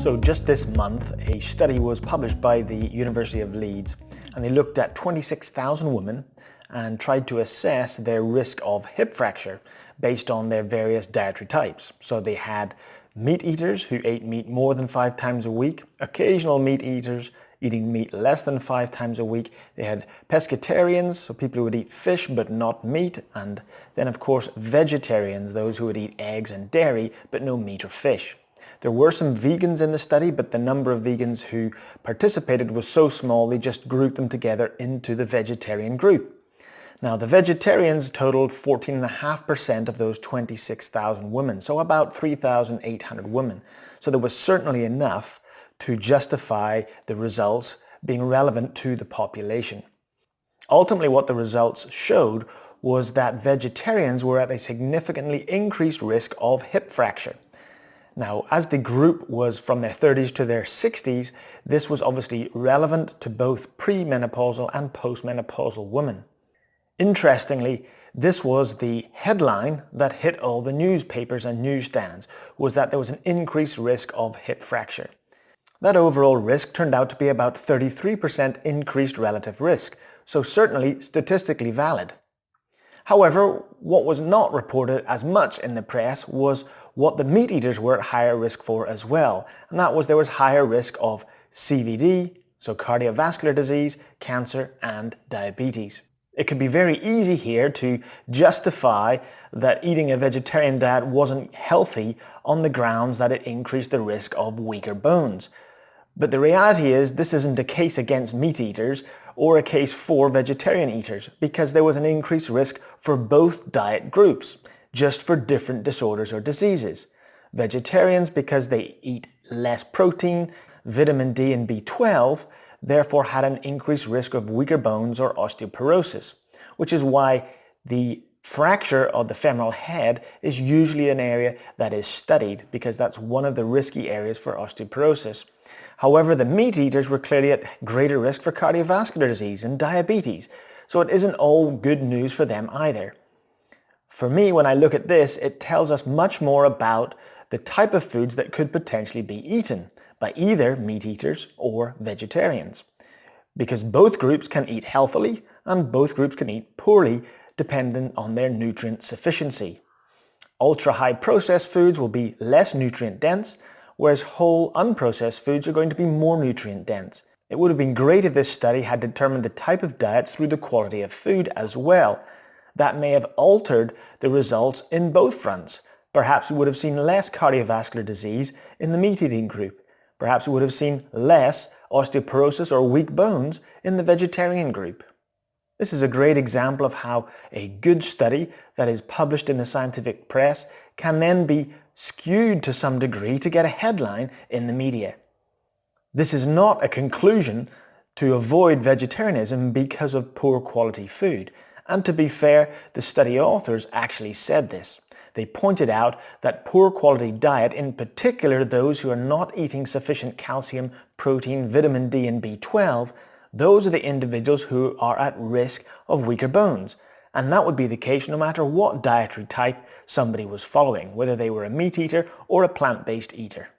So just this month, a study was published by the University of Leeds, and they looked at 26,000 women and tried to assess their risk of hip fracture based on their various dietary types. So they had meat eaters who ate meat more than 5 times a week, occasional meat eaters eating meat less than 5 times a week. They had pescatarians, so people who would eat fish but not meat, and then of course vegetarians, those who would eat eggs and dairy but no meat or fish. There were some vegans in the study, but the number of vegans who participated was so small they just grouped them together into the vegetarian group. Now the vegetarians totaled 14.5% of those 26,000 women, so about 3,800 women. So there was certainly enough to justify the results being relevant to the population. Ultimately, what the results showed was that vegetarians were at a significantly increased risk of hip fracture. Now, as the group was from their 30s to their 60s, this was obviously relevant to both premenopausal and postmenopausal women. Interestingly, this was the headline that hit all the newspapers and newsstands, was that there was an increased risk of hip fracture. That overall risk turned out to be about 33% increased relative risk, so certainly statistically valid. However, what was not reported as much in the press was what the meat eaters were at higher risk for as well, and that was there was higher risk of CVD, so cardiovascular disease, cancer and diabetes. It could be very easy here to justify that eating a vegetarian diet wasn't healthy on the grounds that it increased the risk of weaker bones. But the reality is this isn't a case against meat eaters or a case for vegetarian eaters, because there was an increased risk for both diet groups, just for different disorders or diseases. Vegetarians, because they eat less protein, vitamin D and B12, therefore had an increased risk of weaker bones or osteoporosis, which is why the fracture of the femoral head is usually an area that is studied, because that's one of the risky areas for osteoporosis. However, the meat eaters were clearly at greater risk for cardiovascular disease and diabetes, so it isn't all good news for them either. For me, when I look at this, it tells us much more about the type of foods that could potentially be eaten by either meat eaters or vegetarians, because both groups can eat healthily and both groups can eat poorly dependent on their nutrient sufficiency. Ultra-high processed foods will be less nutrient dense, whereas whole unprocessed foods are going to be more nutrient dense. It would have been great if this study had determined the type of diet through the quality of food as well. That may have altered the results in both fronts. Perhaps we would have seen less cardiovascular disease in the meat-eating group. Perhaps we would have seen less osteoporosis or weak bones in the vegetarian group. This is a great example of how a good study that is published in the scientific press can then be skewed to some degree to get a headline in the media. This is not a conclusion to avoid vegetarianism because of poor quality food. And to be fair, the study authors actually said this. They pointed out that poor quality diet, in particular those who are not eating sufficient calcium, protein, vitamin D and B12, those are the individuals who are at risk of weaker bones. And that would be the case no matter what dietary type somebody was following, whether they were a meat eater or a plant-based eater.